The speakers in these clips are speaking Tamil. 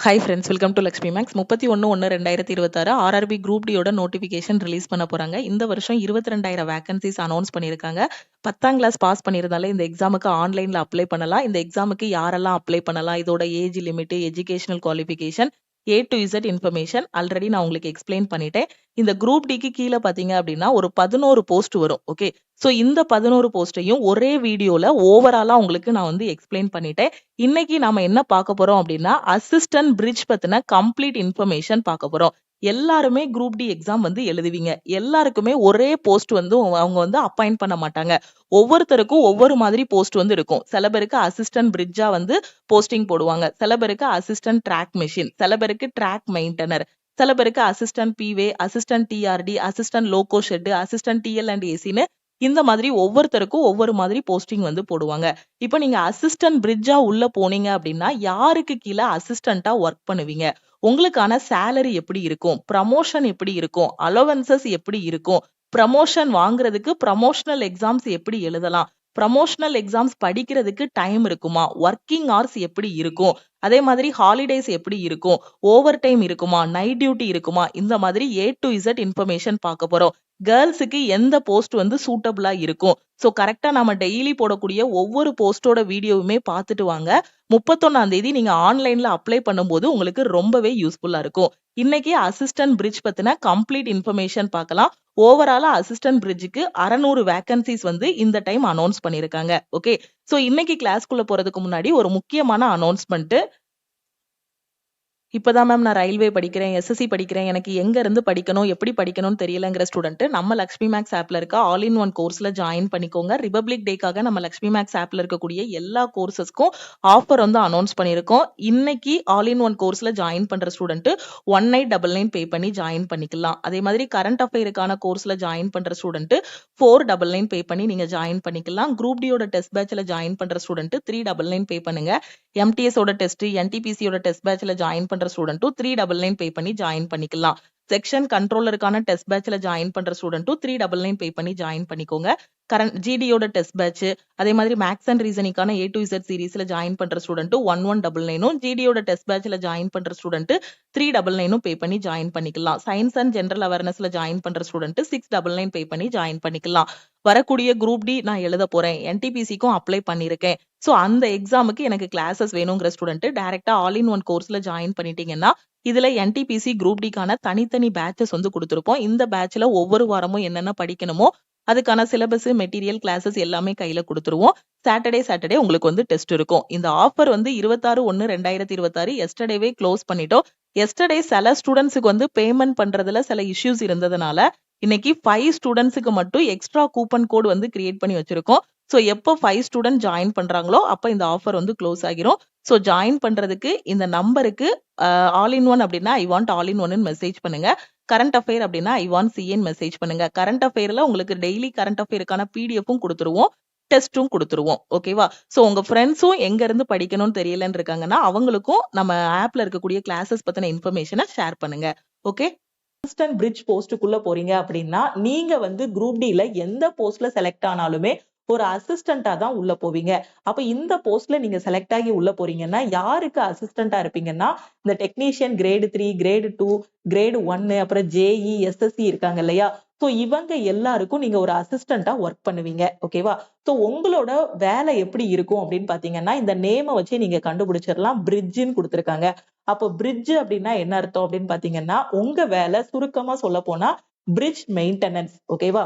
Hi friends, welcome to Lakshmi maths. 31/1/2026 RRB group டியோட நோட்டிஃபிகேஷன் ரிலீஸ் பண்ண போறாங்க. இந்த வருஷம் 22,000 வேகன்சிஸ் அனௌன்ஸ் பண்ணியிருக்காங்க. 10ஆம் கிளாஸ் பாஸ் பண்ணியிருந்தாலே இந்த எக்ஸாமுக்கு ஆன்லைன்ல அப்ளை பண்ணலாம். இந்த எக்ஸாமுக்கு யாரெல்லாம் அப்ளை பண்ணலாம், இதோட age limit, educational qualification, A to Z information already நான் உங்களுக்கு எக்ஸ்பிளைன் பண்ணிட்டேன். இந்த குரூப் டிக்கு கீழே பார்த்தீங்க அப்படின்னா ஒரு 11 போஸ்ட் வரும். ஓகே, ஸோ இந்த 11 போஸ்ட்டையும் ஒரே வீடியோல ஓவராலா உங்களுக்கு நான் வந்து எக்ஸ்பிளைன் பண்ணிட்டேன். இன்னைக்கு நாம என்ன பார்க்க போறோம் அப்படின்னா அசிஸ்டன்ட் பிரிட்ஜ் பத்தின கம்ப்ளீட் இன்ஃபர்மேஷன் பார்க்க போறோம். எல்லாருமே குரூப் டி எக்ஸாம் வந்து எழுதுவீங்க. எல்லாருக்குமே ஒரே போஸ்ட் வந்து அவங்க வந்து அப்பாயிண்ட் பண்ண மாட்டாங்க. ஒவ்வொருத்தருக்கும் ஒவ்வொரு மாதிரி போஸ்ட் வந்து இருக்கும். சில பேருக்கு அசிஸ்டன்ட் பிரிட்ஜா வந்து போஸ்டிங் போடுவாங்க. சில பேருக்கு அசிஸ்டன்ட் ட்ராக் மெஷின், சில பேருக்கு ட்ராக் மெயின்டனர், சில பேருக்கு assistant P way, assistant TRD, assistant loco shed, assistant TL and ஏசின்னு இந்த மாதிரி ஒவ்வொருத்தருக்கும் ஒவ்வொரு மாதிரி போஸ்டிங் வந்து போடுவாங்க. இப்போ நீங்க அசிஸ்டன்ட் பிரிட்ஜா உள்ள போனீங்க அப்படின்னா யாருக்கு கீழே அசிஸ்டண்டா ஒர்க் பண்ணுவீங்க, உங்களுக்கான சேலரி எப்படி இருக்கும், ப்ரமோஷன் எப்படி இருக்கும், அலோவன்சஸ் எப்படி இருக்கும், ப்ரமோஷன் வாங்குறதுக்கு ப்ரமோஷனல் எக்ஸாம்ஸ் எப்படி எழுதலாம், ப்ரமோஷனல் எக்ஸாம்ஸ் படிக்கிறதுக்கு டைம் இருக்குமா, ஒர்க்கிங் ஹவர்ஸ் எப்படி இருக்கும், அதே மாதிரி ஹாலிடேஸ் எப்படி இருக்கும், ஓவர் டைம் இருக்குமா, நைட் டியூட்டி இருக்குமா, இந்த மாதிரி A to Z இன்ஃபர்மேஷன் பார்க்க போறோம். கேர்ள்ஸுக்கு எந்த போஸ்ட் வந்து சூட்டபிளா இருக்கும். ஸோ கரெக்டா நம்ம டெய்லி போடக்கூடிய ஒவ்வொரு போஸ்டோட வீடியோவுமே பார்த்துட்டு வாங்க. 31ஆம் தேதி நீங்க ஆன்லைன்ல அப்ளை பண்ணும்போது உங்களுக்கு ரொம்பவே யூஸ்ஃபுல்லா இருக்கும். இன்னைக்கு அசிஸ்டன்ட் பிரிட்ஜ் பத்தின கம்ப்ளீட் இன்ஃபர்மேஷன் பார்க்கலாம். ஓவராலா அசிஸ்டன்ட் பிரிட்ஜுக்கு 600 வேகன்சிஸ் வந்து இந்த டைம் அனௌன்ஸ் பண்ணிருக்காங்க. ஓகே, ஸோ இன்னைக்கு கிளாஸ்க்குள்ள போறதுக்கு முன்னாடி ஒரு முக்கியமான அனௌன்ஸ்மெண்ட். இப்பதான் மேம் நான் ரயில்வே படிக்கிறேன், எஸ்எஸ்சி படிக்கிறேன், எனக்கு எங்க இருந்து படிக்கணும், எப்படி படிக்கணும்னு தெரியலங்கிற ஸ்டூடெண்ட் நம்ம லக்ஷ்மி மேக்ஸ் ஆப்ல இருக்க ஆல் இன் ஒன் கோர்ஸ்ல ஜாயின் பண்ணிக்கோங்க. ரிபப்ளிக் டேக்காக நம்ம லக்ஷ்மி மேக்ஸ் ஆப்ல இருக்கக்கூடிய எல்லா கோர்சஸ்க்கும் ஆஃபர் வந்து அனௌன்ஸ் பண்ணியிருக்கோம். இன்னைக்கு ஆல் இன் ஒன் கோர்ஸ்ல ஜாயின் பண்ற ஸ்டூடெண்ட் 1899 பே பண்ணி ஜாயின் பண்ணிக்கலாம். அதே மாதிரி கரண்ட் அஃபேருக்கான கோர்ஸ்ல ஜாயின் பண்ற ஸ்டூடெண்ட் 499 பே பண்ணி நீங்க ஜாயின் பண்ணிக்கலாம். குரூப் டியோட டெஸ்ட் பேட்ச்ல ஜாயின் பண்ற ஸ்டூடெண்ட் 399 பே பண்ணுங்க. எம்டிஎஸ் ஓட டெஸ்ட், என்டிபிசியோட டெஸ்ட் பேட்ச்ல ஜாயின் பண்ற ஸ்டூடெண்ட்டும் 399 பே பண்ணி ஜாயின் பண்ணிக்கலாம். செக்ஷன் கண்ட்ரோலருக்கான டெஸ்ட் பேட்ச்ல ஜாயின் பண்ற ஸ்டூடெண்ட்டும் 399 பே பண்ணி ஜாயின் பண்ணிக்கோங்க. கரண்ட் ஜிடியோட டெஸ்ட் பேட்ச், அதே மாதிரி மேக்ஸ் அண்ட் ரீசனிங்கான A to Z சீரீஸ்ல ஜாயின் பண்ற ஸ்டூடெண்ட்டும் 1199, ஜிடியோட டெஸ்ட் பேட்ச்ல ஜாயின் பண்ற ஸ்டூடெண்ட் 399 பே பண்ணி ஜாயின் பண்ணிக்கலாம். சயின்ஸ் அண்ட் ஜெனரல் அவேர்னஸ்ல ஜாயின் பண்ற ஸ்டூடெண்ட் 699 பே பண்ணி ஜாயின் பண்ணிக்கலாம். வரக்கூடிய குரூப் டி நான் எழுத போறேன், என்டிபிசிக்கும் அப்ளை பண்ணிருக்கேன், ஸோ அந்த எக்ஸாமுக்கு எனக்கு கிளாஸஸ் வேணுங்கிற ஸ்டூடெண்ட் டைரக்டா ஆல் இன் ஒன் கோர்ஸ்ல ஜாயின் பண்ணிட்டீங்கன்னா இதுல என்டிபிசி குரூப் டிக்கான தனித்தனி பேட்சஸ் வந்து கொடுத்துருப்போம். இந்த பேட்ச்ல ஒவ்வொரு வாரமும் என்னென்ன படிக்கணுமோ அதுக்கான சிலபஸ், மெட்டீரியல், கிளாஸஸ் எல்லாமே கையில கொடுத்துருவோம். சாட்டர்டே உங்களுக்கு வந்து டெஸ்ட் இருக்கும். இந்த ஆஃபர் வந்து 26/1/2026 எஸ்டர்டேவே க்ளோஸ் பண்ணிட்டோம். எஸ்டர்டே சில ஸ்டூடெண்ட்ஸுக்கு வந்து பேமெண்ட் பண்றதுல சில இஷ்யூஸ் இருந்ததுனால இன்னைக்கு 5 ஸ்டூடெண்ட்ஸுக்கு மட்டும் எக்ஸ்ட்ரா கூப்பன் கோட் வந்து கிரியேட் பண்ணி வச்சிருக்கோம். ஸோ எப்போ 5 ஸ்டூடெண்ட் ஜாயின் பண்றாங்களோ அப்போ இந்த ஆஃபர் வந்து க்ளோஸ் ஆகிரும். ஸோ ஜாயின் பண்றதுக்கு இந்த நம்பருக்கு ஆல் இன் ஒன் அப்படின்னா ஐ வாண்ட் ஆல் இன் ஒன்னு மெசேஜ் பண்ணுங்க. கரண்ட் அஃபேர் அப்படின்னா ஐ வாண்ட் சிஎன் மெசேஜ் பண்ணுங்க. கரண்ட் அஃபேர்ல உங்களுக்கு டெய்லி கரண்ட் அஃபேருக்கான பிடிஎஃப்பும் கொடுத்துருவோம், டெஸ்ட்டும் கொடுத்துருவோம். ஓகேவா? ஸோ உங்க ஃப்ரெண்ட்ஸும் எங்க இருந்து படிக்கணும்னு தெரியலன்னு இருக்காங்கன்னா அவங்களுக்கும் நம்ம ஆப்ல இருக்கக்கூடிய கிளாஸஸ் பத்தின இன்ஃபர்மேஷனை ஷேர் பண்ணுங்க. ஓகே, அசிஸ்டன்ட் பிரிட்ஜ் போஸ்ட்டுக்குள்ள போறீங்க அப்படின்னா நீங்க வந்து குரூப் டில எந்த போஸ்ட்ல செலக்ட் ஆனாலுமே ஒரு அசிஸ்டண்டா தான் உள்ள போவீங்க. அப்ப இந்த போஸ்ட்ல நீங்க செலக்ட் ஆகி உள்ள போறீங்கன்னா யாருக்கு அசிஸ்டண்டா இருப்பீங்கன்னா இந்த டெக்னீஷியன் கிரேடு 3, கிரேடு 2, கிரேடு 1, அப்புறம் ஜேஇ, எஸ்எஸ்சி இருக்காங்க இல்லையா? ஸோ இவங்க எல்லாருக்கும் நீங்க ஒரு அசிஸ்டண்டா ஒர்க் பண்ணுவீங்க. ஓகேவா? ஸோ உங்களோட வேலை எப்படி இருக்கும் அப்படின்னு பாத்தீங்கன்னா இந்த நேமை வச்சு நீங்க கண்டுபிடிச்சிடலாம். பிரிட்ஜ்ன்னு கொடுத்துருக்காங்க. அப்போ பிரிட்ஜ் அப்படின்னா என்ன அர்த்தம் அப்படின்னு பாத்தீங்கன்னா உங்க வேலை சுருக்கமா சொல்ல போனா பிரிட்ஜ் மெயின்டெனன்ஸ். ஓகேவா?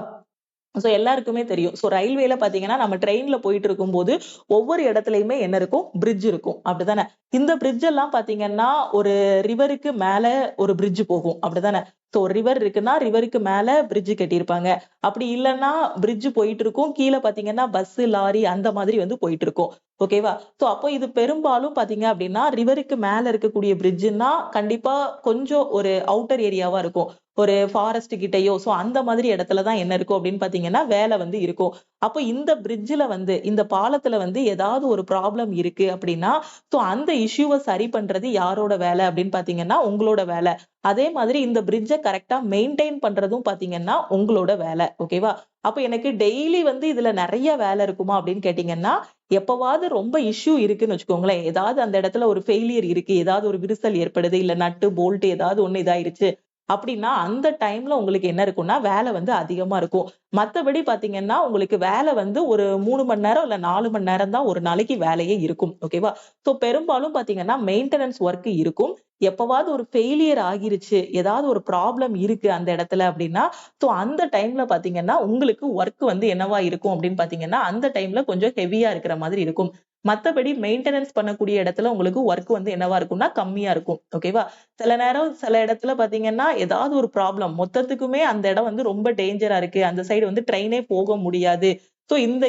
சோ எல்லாருக்குமே தெரியும். சோ ரயில்வேல பாத்தீங்கன்னா நம்ம ட்ரெயின்ல போயிட்டு இருக்கும்போது ஒவ்வொரு இடத்துலயுமே என்ன இருக்கும், பிரிட்ஜ் இருக்கும். அப்படிதானே? இந்த பிரிட்ஜ் எல்லாம் பாத்தீங்கன்னா ஒரு ரிவருக்கு மேல ஒரு பிரிட்ஜ் போகும். அப்படிதானே? சோ ரிவர் இருக்குன்னா ரிவருக்கு மேல பிரிட்ஜ் கட்டியிருப்பாங்க. அப்படி இல்லைன்னா பிரிட்ஜ் போயிட்டு இருக்கும், கீழே பாத்தீங்கன்னா பஸ், லாரி அந்த மாதிரி வந்து போயிட்டு இருக்கும். ஓகேவா? சோ அப்போ இது பெரும்பாலும் பாத்தீங்க அப்படின்னா ரிவருக்கு மேல இருக்கக்கூடிய பிரிட்ஜ்னா கண்டிப்பா கொஞ்சம் ஒரு அவுட்டர் ஏரியாவா இருக்கும். ஒரு ஃபாரஸ்ட் கிட்டயோ சோ அந்த மாதிரி இடத்துலதான் என்ன இருக்கும் அப்படின்னு பாத்தீங்கன்னா வேலை வந்து இருக்கும். அப்போ இந்த பிரிட்ஜ்ல வந்து இந்த பாலத்துல வந்து ஏதாவது ஒரு ப்ராப்ளம் இருக்கு அப்படின்னா சோ அந்த இஷ்யூவை சரி பண்றது யாரோட வேலை அப்படின்னு பாத்தீங்கன்னா உங்களோட வேலை. அதே மாதிரி இந்த பிரிட்ஜை கரெக்டா மெயின்டைன் பண்றதும் பாத்தீங்கன்னா உங்களோட வேலை. ஓகேவா? அப்ப எனக்கு டெய்லி வந்து இதுல நிறைய வேலை இருக்குமா அப்படின்னு கேட்டீங்கன்னா, எப்பவாவது ரொம்ப இஷ்யூ இருக்குன்னு வச்சுக்கோங்களேன். ஏதாவது அந்த இடத்துல ஒரு ஃபெயிலியர் இருக்கு. ஏதாவது ஒரு விரிசல் ஏற்படுது. இல்ல நட்டு, போல்ட் ஏதாவது ஒண்ணு இதாயிருச்சு. அப்படின்னா அந்த டைம்ல உங்களுக்கு என்ன இருக்கும்னா, வேலை வந்து அதிகமா இருக்கும். மத்தபடி பாத்தீங்கன்னா, உங்களுக்கு வேலை வந்து ஒரு 3 மணி நேரம் இல்ல 4 மணி நேரம் தான் ஒரு நாளைக்கு வேலையே இருக்கும். ஓகேவா? சோ பெரும்பாலும் பாத்தீங்கன்னா, மெயின்டனன்ஸ் ஒர்க் இருக்கும். எப்பவாவது ஒரு ஃபெயிலியர் ஆகிருச்சு, ஏதாவது ஒரு ப்ராப்ளம் இருக்கு அந்த இடத்துல அப்படின்னா, சோ அந்த டைம்ல பாத்தீங்கன்னா, உங்களுக்கு ஒர்க் வந்து என்னவா இருக்கும் அப்படின்னு பாத்தீங்கன்னா, அந்த டைம்ல கொஞ்சம் ஹெவியா இருக்கிற மாதிரி இருக்கும். மத்தபடி மெயின்டனன்ஸ் பண்ணக்கூடிய இடத்துல உங்களுக்கு ஒர்க் வந்து என்னவா இருக்கும்னா, கம்மியா இருக்கும். ஓகேவா? சில நேரம் சில இடத்துல பாத்தீங்கன்னா, ஏதாவது ஒரு ப்ராப்ளம் மொத்தத்துக்குமே அந்த இடம் வந்து ரொம்ப டேஞ்சரா இருக்கு. அந்த சைடு வந்து ட்ரெயினே போக முடியாது. சோ இந்த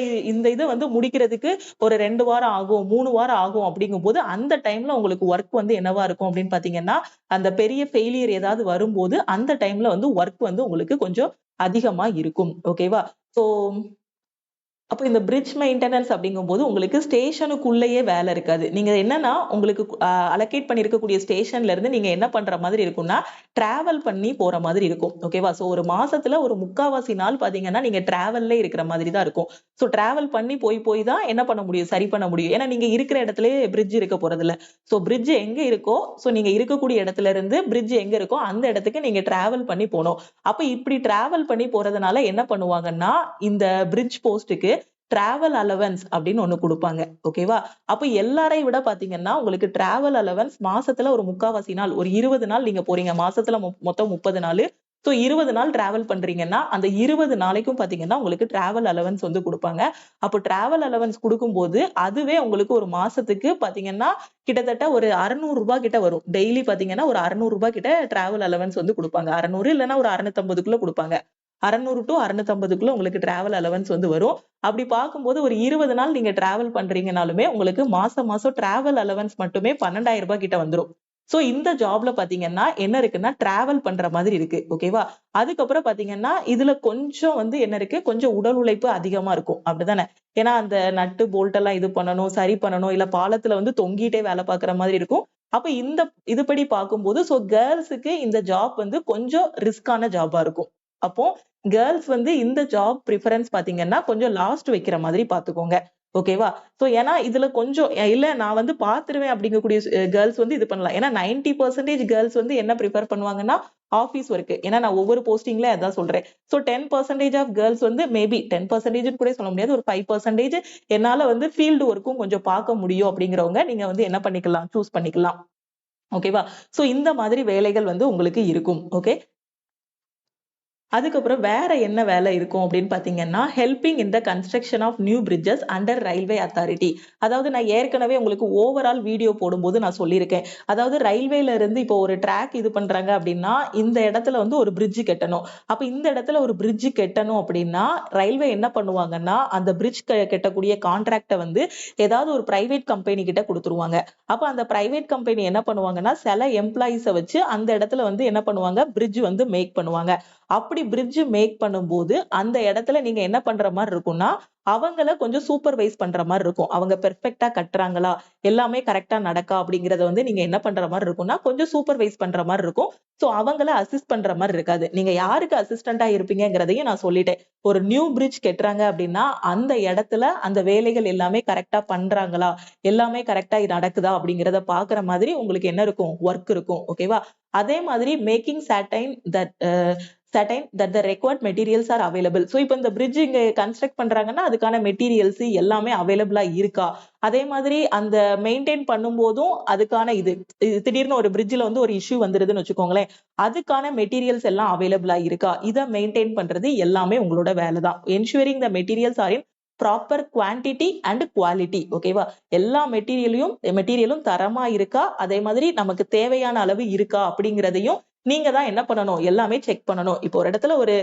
இத வந்து முடிக்கிறதுக்கு ஒரு 2 வாரம் ஆகும், 3 வாரம் ஆகும் அப்படிங்கும்போது, அந்த டைம்ல உங்களுக்கு ஒர்க் வந்து என்னவா இருக்கும் அப்படின்னு பாத்தீங்கன்னா, அந்த பெரிய ஃபெயிலியர் ஏதாவது வரும்போது, அந்த டைம்ல வந்து ஒர்க் வந்து உங்களுக்கு கொஞ்சம் அதிகமா இருக்கும். ஓகேவா? சோ அப்ப இந்த பிரிட்ஜ் மெயின்டனன்ஸ் அப்படிங்கும்போது உங்களுக்கு ஸ்டேஷனுக்குள்ளேயே வேலை இருக்காது. நீங்க என்னன்னா, உங்களுக்கு அலோகேட் பண்ணியிருக்கக்கூடிய ஸ்டேஷன்ல இருந்து நீங்க என்ன பண்ற மாதிரி இருக்கும்னா, டிராவல் பண்ணி போற மாதிரி இருக்கும். ஓகேவா? சோ ஒரு மாசத்துல ஒரு 3/4 நாள் பார்த்தீங்கன்னா, நீங்க டிராவல்லே இருக்கிற மாதிரி தான் இருக்கும். சோ டிராவல் பண்ணி போய் போய் தான் என்ன பண்ண முடியும்? சரி பண்ண முடியும். ஏன்னா நீங்க இருக்கிற இடத்திலேயே பிரிட்ஜ் இருக்க போறதில்ல. சோ பிரிட்ஜ் எங்க இருக்கோ, சோ நீங்க இருக்கக்கூடிய இடத்துல இருந்து பிரிட்ஜ் எங்க இருக்கோ, அந்த இடத்துக்கு நீங்க டிராவல் பண்ணி போணும். அப்ப இப்படி டிராவல் பண்ணி போறதுனால என்ன பண்ணுவாங்கன்னா, இந்த பிரிட்ஜ் போஸ்ட்க்கு டிராவல் அலவன்ஸ் அப்படின்னு ஒண்ணு குடுப்பாங்க. ஓகேவா? அப்ப எல்லாரையும் விட பாத்தீங்கன்னா, உங்களுக்கு டிராவல் அலவன்ஸ் மாசத்துல ஒரு 3/4 நாள், ஒரு 20 நாள் நீங்க போறீங்க. மாசத்துல மொத்தம் 30 நாளு. சோ 20 நாள் டிராவல் பண்றீங்கன்னா, அந்த 20 நாளைக்கும் பாத்தீங்கன்னா, உங்களுக்கு டிராவல் அலவன்ஸ் வந்து குடுப்பாங்க. அப்போ டிராவல் அலவன்ஸ் குடுக்கும்போது, அதுவே உங்களுக்கு ஒரு மாசத்துக்கு பாத்தீங்கன்னா, கிட்டத்தட்ட ஒரு ரூ. 600 கிட்ட வரும். டெய்லி பாத்தீங்கன்னா, ஒரு ரூ. 600 கிட்ட டிராவல் அலவன்ஸ் வந்து குடுப்பாங்க. 600 இல்லன்னா ஒரு 650க்குள்ள குடுப்பாங்க. 600 டூ 650க்குள்ள உங்களுக்கு டிராவல் அலவன்ஸ் வந்து வரும். அப்படி பார்க்கும்போது ஒரு 20 நாள் நீங்க டிராவல் பண்றீங்கனாலுமே, உங்களுக்கு மாசம் மாசம் டிராவல் அலவன்ஸ் மட்டுமே ரூ. 12,000 கிட்ட வந்துரும். சோ இந்த ஜாப்ல பாத்தீங்கன்னா, என்ன இருக்குன்னா டிராவல் பண்ற மாதிரி இருக்கு. ஓகேவா? அதுக்கப்புறம் பாத்தீங்கன்னா, இதுல கொஞ்சம் வந்து என்ன இருக்கு, கொஞ்சம் உடல் உழைப்பு அதிகமா இருக்கும். அப்படிதானே? ஏன்னா அந்த நட்டு, போல்ட் எல்லாம் இது பண்ணணும், சரி பண்ணணும். இல்ல பாலத்துல வந்து தொங்கிட்டே வேலை பார்க்குற மாதிரி இருக்கும். அப்ப இந்த இதுபடி பார்க்கும்போது, சோ கேர்ல்ஸுக்கு இந்த ஜாப் வந்து கொஞ்சம் ரிஸ்கான ஜாப்பா இருக்கும். அப்போ கேர்ல்ஸ் வந்து இந்த ஜாப் பிரிஃபரன்ஸ் பாத்தீங்கன்னா, கொஞ்சம் லாஸ்ட் வைக்கிற மாதிரி பாத்துக்கோங்க. ஓகேவா? சோ ஏன்னா இதுல கொஞ்சம் இல்ல நான் வந்து பாத்துருவேன் அப்படிங்கக்கூடிய கேர்ல்ஸ் வந்து இது பண்ணலாம். ஏன்னா 90% கேர்ல்ஸ் வந்து என்ன பிரிஃபர் பண்ணுவாங்கன்னா, ஆபீஸ் ஒர்க். ஏன்னா நான் ஒவ்வொரு போஸ்டிங்ல அதான் சொல்றேன். சோ 10% ஆஃப் கேர்ல்ஸ் வந்து மேபி 10%ன்னு கூட சொல்ல முடியாது. ஒரு 5% என்னால வந்து ஃபீல்ட் ஒர்க்கும் கொஞ்சம் பார்க்க முடியும் அப்படிங்கிறவங்க, நீங்க வந்து என்ன பண்ணிக்கலாம், சூஸ் பண்ணிக்கலாம். ஓகேவா? சோ இந்த மாதிரி வேலைகள் வந்து உங்களுக்கு இருக்கும். ஓகே. அதுக்கப்புறம் வேற என்ன வேலை இருக்கும் அப்படின்னு பார்த்தீங்கன்னா, helping in the construction of new bridges under railway authority. அதாவது நான் ஏற்கனவே உங்களுக்கு ஓவரால் வீடியோ போடும்போது நான் சொல்லியிருக்கேன். அதாவது ரயில்வேல இருந்து இப்போ ஒரு ட்ராக் இது பண்றாங்க அப்படின்னா, இந்த இடத்துல வந்து ஒரு பிரிட்ஜ் கட்டணும். அப்ப இந்த இடத்துல ஒரு பிரிட்ஜ் கட்டணும் அப்படின்னா, ரயில்வே என்ன பண்ணுவாங்கன்னா, அந்த பிரிட்ஜ் கட்டக்கூடிய கான்ட்ராக்ட்ட வந்து ஏதாவது ஒரு பிரைவேட் கம்பெனி கிட்ட குடுத்துருவாங்க. அப்ப அந்த பிரைவேட் கம்பெனி என்ன பண்ணுவாங்கன்னா, சில எம்ப்ளாயீஸ வச்சு அந்த இடத்துல வந்து என்ன பண்ணுவாங்க, பிரிட்ஜ் வந்து மேக் பண்ணுவாங்க. அப்படி பிரிட்ஜ் மேக் பண்ணும்போது, அந்த இடத்துல நீங்க என்ன பண்ற மாரி இருக்கும்னா, அவங்கள கொஞ்சம் சூப்பர்வைஸ் பண்ற மாரி இருக்கும். அவங்க பெர்ஃபெக்ட்டா கட்டுறாங்களா? எல்லாமே கரெக்ட்டா நடக்கா? அப்படிங்கிறத வந்து நீங்க என்ன பண்ற மாரி இருக்கும்னா, கொஞ்சம் சூப்பர்வைஸ் பண்ற மாரி இருக்கும். சோ அவங்கள அசிஸ்ட் பண்ற மாரி இருக்காது. நீங்க யாருக்கு அசிஸ்டன்ட்டா இருப்பீங்கங்கிறதையும் நான் சொல்லிட்டேன். ஒரு நியூ பிரிட்ஜ் கட்டுறாங்க அப்படின்னா, அந்த இடத்துல அந்த வேலைகள் எல்லாமே கரெக்ட்டா பண்றாங்களா? எல்லாமே கரெக்ட்டா நடக்குதா? அப்படிங்கிறத பார்க்குற மாதிரி உங்களுக்கு என்ன இருக்கும்? ஒர்க் இருக்கும். ஓகேவா? அதே மாதிரி making certain that the required materials are available. So இப்ப இந்த பிரிட்ஜ் இங்க கன்ஸ்ட்ரக்ட் பண்றாங்கன்னா, அதுக்கான மெட்டீரியல்ஸ் எல்லாமே அவைலபிளா இருக்கா? அதே மாதிரி அந்த மெயின்டெயின் பண்ணும்போதும் அதுக்கான திடீர்னு ஒரு பிரிட்ஜ்ல வந்து ஒரு இஷ்யூ வந்துருதுன்னு வச்சுக்கோங்களேன். அதுக்கான மெட்டீரியல்ஸ் எல்லாம் அவைலபிளா இருக்கா? இத மெயின்டெயின் பண்றது எல்லாமே உங்களோட வேலை தான். Ensuring the materials are in proper quantity and quality. ஓகேவா? எல்லா மெட்டீரியலும் தரமா இருக்கா? அதே மாதிரி நமக்கு தேவையான அளவு இருக்கா? அப்படிங்கிறதையும் நீங்க தான் என்ன பண்ணணும்? எல்லாமே செக் பண்ணணும். இப்போ ஒரு இடத்துல ஒரு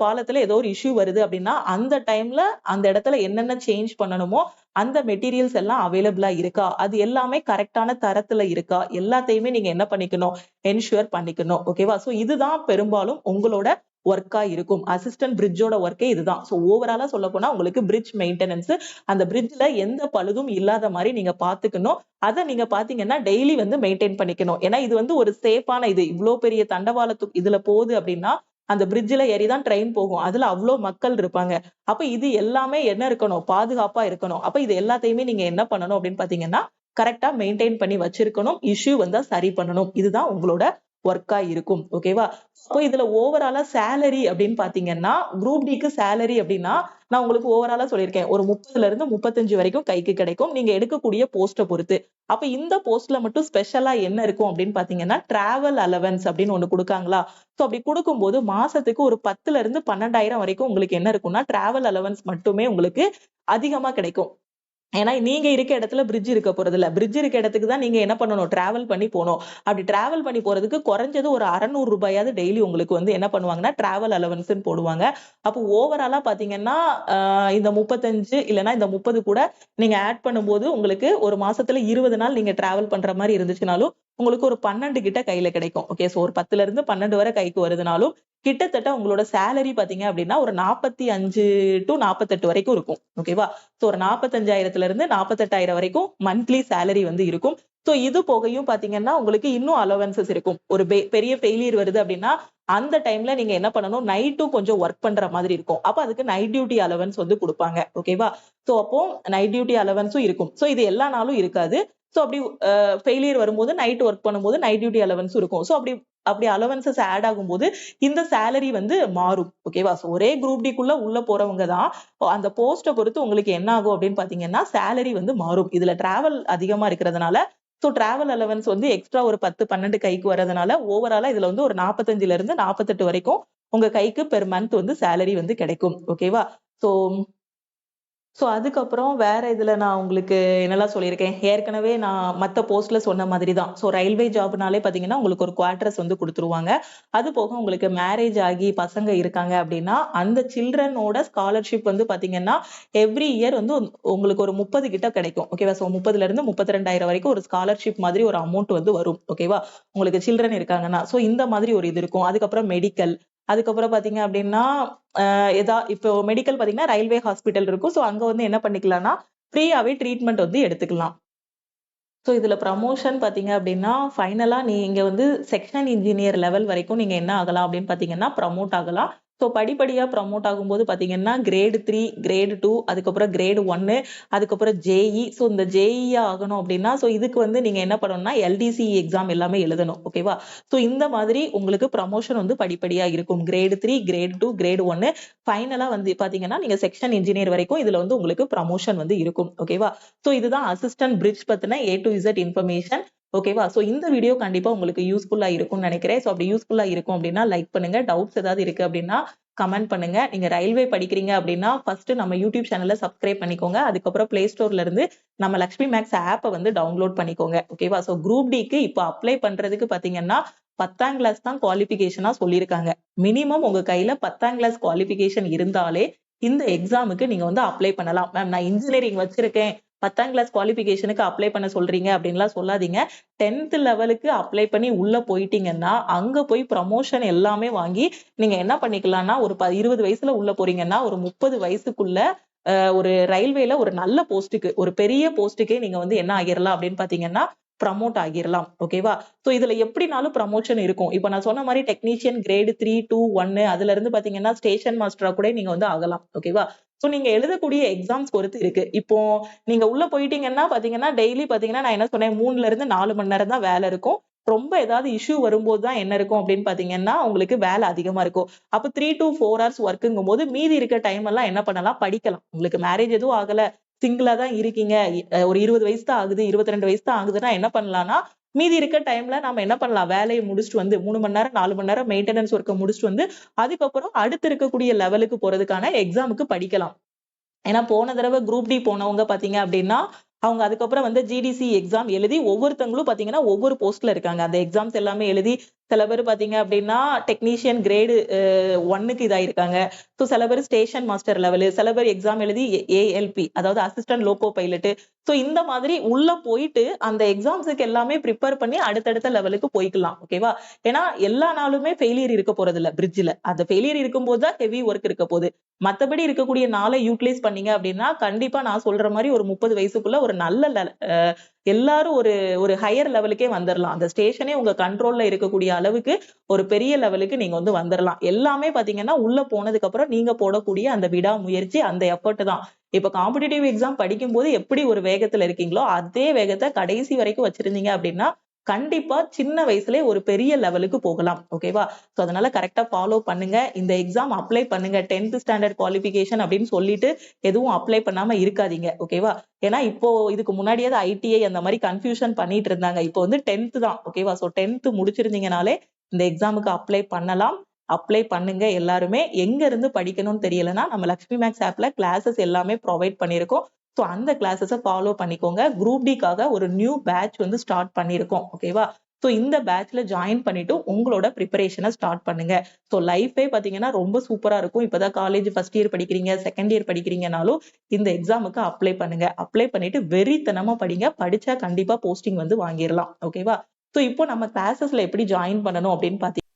பாலத்துல ஏதோ ஒரு இஷ்யூ வருது அப்படின்னா, அந்த டைம்ல அந்த இடத்துல என்னென்ன சேஞ்ச் பண்ணணுமோ, அந்த மெட்டீரியல்ஸ் எல்லாம் அவைலபிளா இருக்கா? அது எல்லாமே கரெக்ட்டான தரத்துல இருக்கா? எல்லாத்தையுமே நீங்க என்ன பண்ணிக்கணும்? என்ஷூர் பண்ணிக்கணும். ஓகேவா? சோ இதுதான் பெரும்பாலும் உங்களோட ஒர்க்கா இருக்கும். அசிஸ்டன்ட் பிரிட்ஜோட ஒர்க்கே இதுதான். சோ ஓவராலா சொல்லப்போனா உங்களுக்கு பிரிட்ஜ் மெயின்டனன்ஸ் அந்த பிரிட்ஜ்ல எந்த பழுதும் இல்லாத மாரி நீங்க பார்த்துக்கணும். அத நீங்க பார்த்தீங்கன்னா, டெய்லி வந்து மெயின்டெயின் பண்ணிக்கணும். ஏன்னா இது வந்து ஒரு சேஃபான இது. இவ்ளோ பெரிய தண்டவாளத்து இதுல போகுது அப்படின்னா, அந்த பிரிட்ஜில் ஏறி தான் ட்ரெயின் போகும். அதுல அவ்வளோ மக்கள் இருப்பாங்க. அப்ப இது எல்லாமே என்ன இருக்கணும், பாதுகாப்பா இருக்கணும். அப்ப இது எல்லாத்தையுமே நீங்க என்ன பண்ணணும் அப்படின்னு பாத்தீங்கன்னா கரெக்டா மெயின்டைன் பண்ணி வச்சிருக்கணும். இஷ்யூ வந்தா சரி பண்ணணும். இதுதான் உங்களோட ஒர்க்கா இருக்கும். ஓகேவா? இப்போ இதுல ஓவராலா சேலரி அப்படின்னு பாத்தீங்கன்னா குரூப் டிக்கு சேலரி அப்படின்னா நான் உங்களுக்கு ஓவராலா சொல்லியிருக்கேன். ஒரு 30ல இருந்து 35 வரைக்கும் கைக்கு கிடைக்கும். நீங்க எடுக்கக்கூடிய போஸ்ட பொறுத்து. அப்ப இந்த போஸ்ட்ல மட்டும் ஸ்பெஷலா என்ன இருக்கும் அப்படின்னு பாத்தீங்கன்னா டிராவல் அலவன்ஸ் அப்படின்னு ஒண்ணு கொடுக்காங்களா? சோ அப்படி கொடுக்கும்போது மாசத்துக்கு ஒரு 10ல இருந்து 12,000 வரைக்கும் உங்களுக்கு என்ன இருக்கும்னா டிராவல் அலவன்ஸ் மட்டுமே உங்களுக்கு அதிகமா கிடைக்கும். ஏன்னா நீங்க இருக்க இடத்துல பிரிட்ஜ் இருக்க போறது இல்ல. பிரிட்ஜ் இருக்க இடத்துக்கு தான் நீங்க என்ன பண்ணணும், டிராவல் பண்ணி போகணும். அப்படி டிராவல் பண்ணி போறதுக்கு குறைஞ்சது ஒரு 600 ரூபாயாவது டெய்லி உங்களுக்கு வந்து என்ன பண்ணுவாங்கன்னா டிராவல் அலவன்ஸ்ன்னு போடுவாங்க. அப்போ ஓவராலா பாத்தீங்கன்னா இந்த 35 இல்லைன்னா இந்த 30 கூட நீங்க ஆட் பண்ணும்போது உங்களுக்கு ஒரு மாசத்துல 20 நாள் நீங்க டிராவல் பண்ற மாதிரி இருந்துச்சுனாலும் உங்களுக்கு ஒரு 12 கிட்ட கையில கிடைக்கும். ஓகே, சோ ஒரு 10ல இருந்து 12 வரை கைக்கு வருதுனாலும் கிட்டத்தட்ட உங்களோட சேலரி பாத்தீங்க அப்படின்னா ஒரு 45 டு 48 வரைக்கும் இருக்கும். ஓகேவா? சோ ஒரு 45,000ல இருந்து 48,000 வரைக்கும் மந்த்லி சேலரி வந்து இருக்கும். சோ இது போகையும் பாத்தீங்கன்னா உங்களுக்கு இன்னும் அலவன்சஸ் இருக்கும். ஒரு பெரிய ஃபெயிலியர் வருது அப்படின்னா அந்த டைம்ல நீங்க என்ன பண்ணணும், நைட்டும் கொஞ்சம் ஒர்க் பண்ற மாதிரி இருக்கும். அப்ப அதுக்கு நைட் டியூட்டி அலவன்ஸ் வந்து கொடுப்பாங்க. ஓகேவா? சோ அப்போ நைட் டியூட்டி அலவன்ஸும் இருக்கும். சோ இது எல்லா நாளும் இருக்காது. சோ அப்படி ஃபெயிலியர் வரும்போது நைட் ஒர்க் பண்ணும்போது நைட் டியூட்டி அலவன்ஸும் இருக்கும். சோ அப்படி அப்படி அலவன்சஸ் ஆட் ஆகும்போது இந்த சேலரி வந்து மாறும். ஓகேவா? சோ ஒரே குரூப் டிக்குள்ள உள்ள போறவங்க தான் அந்த போஸ்ட பொறுத்து உங்களுக்கு என்ன ஆகும் அப்படின்னு பாத்தீங்கன்னா சேலரி வந்து மாறும். இதுல டிராவல் அதிகமா இருக்கிறதுனால சோ டிராவல் அலவன்ஸ் வந்து எக்ஸ்ட்ரா ஒரு 10, 12 கைக்கு வரதுனால ஓவராலா இதுல வந்து ஒரு 45ல இருந்து 48 வரைக்கும் உங்க கைக்கு பெர் மந்த் வந்து சேலரி வந்து கிடைக்கும். ஓகேவா? சோ சோ அதுக்கப்புறம் வேற இதுல நான் உங்களுக்கு என்னெல்லாம் சொல்லியிருக்கேன். ஏற்கனவே நான் மத்த போஸ்ட்ல சொன்ன மாதிரி தான். சோ ரயில்வே ஜாப்னாலே பாத்தீங்கன்னா உங்களுக்கு ஒரு குவார்டர்ஸ் வந்து குடுத்துருவாங்க. அது போக உங்களுக்கு மேரேஜ் ஆகி பசங்க இருக்காங்க அப்படின்னா அந்த சில்ட்ரனோட ஸ்காலர்ஷிப் வந்து பாத்தீங்கன்னா எவ்ரி இயர் வந்து உங்களுக்கு ஒரு 30 கிட்ட கிடைக்கும். ஓகேவா? சோ 30ல இருந்து 32,000 வரைக்கும் ஒரு ஸ்காலர்ஷிப் மாதிரி ஒரு அமௌண்ட் வந்து வரும். ஓகேவா? உங்களுக்கு சில்ட்ரன் இருக்காங்கன்னா. சோ இந்த மாதிரி ஒரு இது இருக்கும். அதுக்கப்புறம் மெடிக்கல். அதுக்கப்புறம் பாத்தீங்க அப்படின்னா இப்போ மெடிக்கல் பாத்தீங்கன்னா ரயில்வே ஹாஸ்பிட்டல் இருக்கும். சோ அங்க வந்து என்ன பண்ணிக்கலாம்னா ஃப்ரீயாவே ட்ரீட்மெண்ட் வந்து எடுத்துக்கலாம். சோ இதுல ப்ரமோஷன் பாத்தீங்க அப்படின்னா ஃபைனலா நீங்க வந்து செக்ஷன் இன்ஜினியர் லெவல் வரைக்கும் நீங்க என்ன ஆகலாம் அப்படின்னு பாத்தீங்கன்னா ப்ரமோட் ஆகலாம். சோ படிப்படியா ப்ரமோட் ஆகும்போது பாத்தீங்கன்னா கிரேட் 3, கிரேட் 2, அதுக்கப்புறம் கிரேட் 1, அதுக்கப்புறம் ஜேஇ. சோ இந்த ஜேஇ ஆகணும் அப்படின்னா சோ இதுக்கு வந்து நீங்க என்ன பண்ணணும்னா எல்டிசி எக்ஸாம் எல்லாமே எழுதணும். ஓகேவா? சோ இந்த மாதிரி உங்களுக்கு ப்ரமோஷன் வந்து படிப்படியா இருக்கும். கிரேட் 3, கிரேட் 2, கிரேட் 1 ஃபைனலா வந்து பாத்தீங்கன்னா நீங்க செக்ஷன் இன்ஜினியர் வரைக்கும் இதுல வந்து உங்களுக்கு ப்ரமோஷன் வந்து இருக்கும். ஓகேவா? சோ இதுதான் அசிஸ்டன்ட் பிரிட்ஜ் பத்தின A to Z இன்ஃபர்மேஷன். ஓகேவா? சோ இந்த வீடியோ கண்டிப்பா உங்களுக்கு யூஸ்ஃபுல்லா இருக்கும்னு நினைக்கிறேன். சோ அப்படி யூஸ்ஃபுல்லா இருக்கும் அப்படின்னா லைக் பண்ணுங்க. டவுட்ஸ் ஏதாவது இருக்கு அப்படின்னா கமெண்ட் பண்ணுங்க. நீங்க ரயில்வே படிக்கிறீங்க அப்படின்னா ஃபர்ஸ்ட் நம்ம யூடியூப் சேனலை சப்ஸ்கிரைப் பண்ணிக்கோங்க. அதுக்கப்புறம் பிளே ஸ்டோர்ல இருந்து நம்ம லக்ஷ்மி மேக்ஸ் ஆப்பை வந்து டவுன்லோட் பண்ணிக்கோங்க. ஓகேவா? சோ குரூப் டிக்கு இப்போ அப்ளை பண்றதுக்கு பாத்தீங்கன்னா 10ஆம் கிளாஸ் தான் குவாலிபிகேஷனா சொல்லியிருக்காங்க. மினிமம் உங்க கையில 10ஆம் கிளாஸ் குவாலிபிகேஷன் இருந்தாலே இந்த எக்ஸாமுக்கு நீங்க வந்து அப்ளை பண்ணலாம். மேம் நான் இன்ஜினியரிங் வச்சிருக்கேன், 10ஆம் கிளாஸ் குவாலிபிகேஷனுக்கு அப்ளை பண்ண சொல்றீங்க அப்படின்லாம் சொல்லாதீங்க. 10th லெவலுக்கு அப்ளை பண்ணி உள்ள போயிட்டீங்கன்னா அங்க போய் ப்ரமோஷன் எல்லாமே வாங்கி நீங்க என்ன பண்ணிக்கலாம்னா ஒரு 20 வயசுல உள்ள போறீங்கன்னா ஒரு 30 வயசுக்குள்ள ஒரு ரயில்வேல ஒரு நல்ல போஸ்ட்டுக்கு ஒரு பெரிய போஸ்ட்டுக்கே நீங்க வந்து என்ன ஆகிரலாம் அப்படின்னு பாத்தீங்கன்னா ப்ரமோட் ஆகிரலாம். ஓகேவா? சோ இதுல எப்படினாலும் ப்ரமோஷன் இருக்கும். இப்ப நான் சொன்ன மாதிரி டெக்னீஷியன் கிரேட் 3, 2, 1 அதுல இருந்து பாத்தீங்கன்னா ஸ்டேஷன் மாஸ்டரா கூட நீங்க வந்து ஆகலாம். ஓகேவா? சோ நீங்க எழுதக்கூடிய எக்ஸாம்ஸ் பொறுத்து இருக்கு. இப்போ நீங்க உள்ள போயிட்டீங்கன்னா பாத்தீங்கன்னா டெய்லி பாத்தீங்கன்னா நான் என்ன சொன்னேன் 3ல இருந்து 4 மணி நேரம் தான் வேலை இருக்கும். ரொம்ப ஏதாவது இஷ்யூ வரும்போது தான் என்ன இருக்கும் அப்படின்னு பாத்தீங்கன்னா உங்களுக்கு வேலை அதிகமா இருக்கும். அப்ப 3 to 4 hours ஒர்க்குங்கும் போது மீதி இருக்க டைம் எல்லாம் என்ன பண்ணலாம், படிக்கலாம். உங்களுக்கு மேரேஜ் எதுவும் ஆகல, சிங்கிளா தான் இருக்கீங்க, ஒரு 20 வயசு தான் ஆகுது, 22 வயசு தான் ஆகுதுன்னா என்ன பண்ணலாம்னா மீதி இருக்க டைம்ல நாம என்ன பண்ணலாம், வேலையை முடிச்சுட்டு வந்து 3 மணி நேரம் 4 மணி நேரம் மெயின்டெனன்ஸ் ஒர்க்கை முடிச்சுட்டு வந்து அதுக்கப்புறம் அடுத்து இருக்கக்கூடிய லெவலுக்கு போறதுக்கான எக்ஸாமுக்கு படிக்கலாம். ஏன்னா போன தடவை குரூப் டி போனவங்க பாத்தீங்க அப்படின்னா அவங்க அதுக்கப்புறம் வந்து ஜிடிசி எக்ஸாம் எழுதி ஒவ்வொருத்தங்களும் பாத்தீங்கன்னா ஒவ்வொரு போஸ்ட்ல இருக்காங்க. அந்த எக்ஸாம்ஸ் எல்லாமே எழுதி சில பேர் பாத்தீங்க அப்படின்னா டெக்னீஷியன் கிரேடு 1க்கு இதாயிருக்காங்க. ஸோ சில பேர் ஸ்டேஷன் மாஸ்டர் லெவலு, சில பேர் எக்ஸாம் எழுதி ஏஎல்பி அதாவது அசிஸ்டன்ட் லோகோ பைலட். ஸோ இந்த மாதிரி உள்ள போயிட்டு அந்த எக்ஸாம்ஸுக்கு எல்லாமே ப்ரிப்பேர் பண்ணி அடுத்தடுத்த லெவலுக்கு போய்க்கலாம். ஓகேவா? ஏன்னா எல்லா நாளுமே ஃபெயிலியர் இருக்க போறது இல்ல பிரிட்ஜ்ல. அந்த ஃபெயிலியர் இருக்கும்போது தான் ஹெவி ஒர்க் இருக்க போகுது. மத்தபடி இருக்கக்கூடிய நாளை யூட்டிலைஸ் பண்ணீங்க அப்படின்னா கண்டிப்பா நான் சொல்ற மாதிரி ஒரு 30 வயசுக்குள்ள ஒரு நல்ல எல்லாரும் ஒரு ஒரு ஹையர் லெவலுக்கே வந்துடலாம். அந்த ஸ்டேஷனே உங்க கண்ட்ரோல்ல இருக்கக்கூடிய அளவுக்கு ஒரு பெரிய லெவலுக்கு நீங்க வந்து வந்துடலாம். எல்லாமே பாத்தீங்கன்னா உள்ள போனதுக்கு அப்புறம் நீங்க போடக்கூடிய அந்த விடாமுயற்சி, அந்த எஃபர்ட் தான். இப்ப காம்படிட்டிவ் எக்ஸாம் படிக்கும் போது எப்படி ஒரு வேகத்துல இருக்கீங்களோ அதே வேகத்தை கடைசி வரைக்கும் வச்சிருந்தீங்க அப்படின்னா கண்டிப்பா சின்ன வயசுல ஒரு பெரிய லெவலுக்கு போகலாம். ஓகேவா? சோ அதனால கரெக்டா ஃபாலோ பண்ணுங்க. இந்த எக்ஸாம் அப்ளை பண்ணுங்க. 10th ஸ்டாண்டர்ட் குவாலிஃபிகேஷன் அப்படின்னு சொல்லிட்டு எதுவும் அப்ளை பண்ணாம இருக்காதீங்க. ஓகேவா? ஏன்னா இப்போ இதுக்கு முன்னாடியாவது ஐடிஐ அந்த மாதிரி கன்ஃபியூஷன் பண்ணிட்டு இருந்தாங்க. இப்போ வந்து 10th தான். ஓகேவா? சோ 10th முடிச்சிருந்தீங்கனாலே இந்த எக்ஸாமுக்கு அப்ளை பண்ணலாம். அப்ளை பண்ணுங்க எல்லாருமே. எங்க இருந்து படிக்கணும்னு தெரியலன்னா நம்ம லக்ஷ்மி மேக்ஸ் ஆப்ல கிளாஸஸ் எல்லாமே ப்ரொவைட் பண்ணியிருக்கோம். ஸோ அந்த கிளாஸஸை ஃபாலோ பண்ணிக்கோங்க. குரூப் டிக்காக ஒரு நியூ பேட்ச் வந்து ஸ்டார்ட் பண்ணியிருக்கோம். ஓகேவா? ஸோ இந்த பேட்ச்ல ஜாயின் பண்ணிட்டு உங்களோட ப்ரிப்பரேஷனை ஸ்டார்ட் பண்ணுங்க. ஸோ லைஃபே பார்த்தீங்கன்னா ரொம்ப சூப்பரா இருக்கும். இப்பதான் காலேஜ் ஃபர்ஸ்ட் இயர் படிக்கிறீங்க, செகண்ட் இயர் படிக்கிறீங்கனாலும் இந்த எக்ஸாமுக்கு அப்ளை பண்ணுங்க. அப்ளை பண்ணிட்டு வெறித்தனமா படிங்க. படிச்சா கண்டிப்பா போஸ்டிங் வந்து வாங்கிடலாம். ஓகேவா? ஸோ இப்போ நம்ம கிளாஸஸ்ல எப்படி ஜாயின் பண்ணணும் அப்படின்னு பார்த்தீங்கன்னா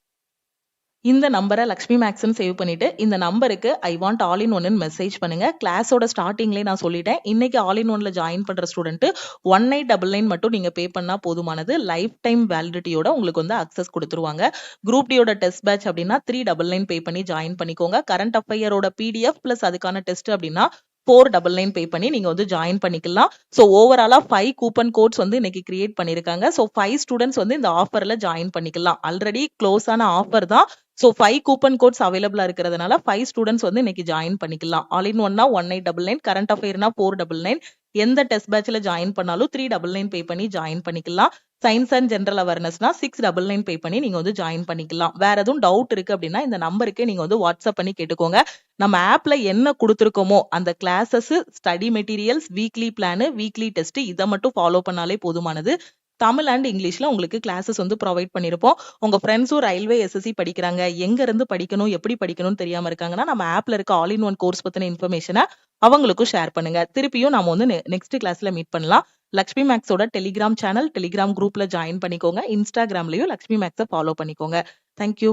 இந்த நம்பரை லக்ஷ்மி மேக்ஸ்ன்னு சேவ் பண்ணிட்டு இந்த நம்பருக்கு ஐ வாண்ட் ஆல் இன் ஒன்னு மெசேஜ் பண்ணுங்க. கிளாஸோட ஸ்டார்டிங்லேயே நான் சொல்லிட்டேன். இன்னைக்கு ஆல் இன் ஒன்ல ஜாயின் பண்ற ஸ்டூடெண்ட் 1899 மட்டும் நீங்க பே பண்ணா போதுமானது. லைஃப் டைம் வேலிடிட்டியோட உங்களுக்கு வந்து அக்சஸ் கொடுத்துருவாங்க. குரூப் டியோட டெஸ்ட் பேட்ச் அப்படின்னா 399 பே பண்ணி ஜாயின் பண்ணிக்கோங்க. கரண்ட் அஃபையரோட பிடிஎஃப் பிளஸ் அதுக்கான டெஸ்ட் அப்படின்னா 499 பே பண்ணி நீங்க வந்து ஜாயின் பண்ணிக்கலாம். ஸோ ஓவராலா 5 கூப்பன் கோட்ஸ் வந்து இன்னைக்கு கிரியேட் பண்ணிருக்காங்க. ஸோ 5 ஸ்டூடெண்ட்ஸ் வந்து இந்த ஆஃபர்ல ஜாயின் பண்ணிக்கலாம். ஆல்ரெடி க்ளோஸ் ஆன ஆஃபர் தான். ஸோ 5 கூப்பன் கோட்ஸ் அவைலபிளா இருக்கிறதுனால 5 ஸ்டூடெண்ட்ஸ் வந்து இன்னைக்கு ஜாயின் பண்ணிக்கலாம். ஆல் இன் ஒன்னா 1899, கரண்ட் அஃபேர்னா 499. எந்த டெஸ்ட் பேட்ச்ல ஜாயின் பண்ணாலும் 399 பே பண்ணி ஜாயின் பண்ணிக்கலாம். சயின்ஸ் அண்ட் ஜெனரல் அவேர்னஸ்னா 699 பே பண்ணி நீங்க வந்து ஜாயின் பண்ணிக்கலாம். வேற எதுவும் டவுட் இருக்கு அப்படின்னா இந்த நம்பருக்கு நீங்க வந்து வாட்ஸ்அப் பண்ணி கேட்டுக்கோங்க. நம்ம ஆப்ல என்ன கொடுத்துருக்கோமோ அந்த classes, study materials, weekly plan, weekly test இதை மட்டும் ஃபாலோ பண்ணாலே போதுமானது. தமிழ் அண்ட் இங்கிலீஷ்ல உங்களுக்கு கிளாஸஸ் வந்து ப்ரொவைட் பண்ணிருப்போம். உங்க ஃப்ரெண்ட்ஸும் ரயில்வே எஸ்எஸ்சி படிக்கிறாங்க, எங்க இருந்து படிக்கணும், எப்படி படிக்கணும்னு தெரியாம இருக்காங்கன்னா நம்ம ஆப்ல இருக்க ஆல் இன் ஒன் கோர்ஸ் பத்தின இன்ஃபர்மேஷனை அவங்களுக்கும் ஷேர் பண்ணுங்க. திருப்பியும் நாம வந்து நெக்ஸ்ட் கிளாஸ்ல மீட் பண்ணலாம். லக்ஷ்மி மேக்ஸோட டெலிகிராம் சேனல், டெலிகிராம் குரூப்ல ஜாயின் பண்ணிக்கோங்க. இன்ஸ்டாகிராம்லயும் லக்ஷ்மி மேக்ஸை ஃபாலோ பண்ணிக்கோங்க. தேங்க்யூ.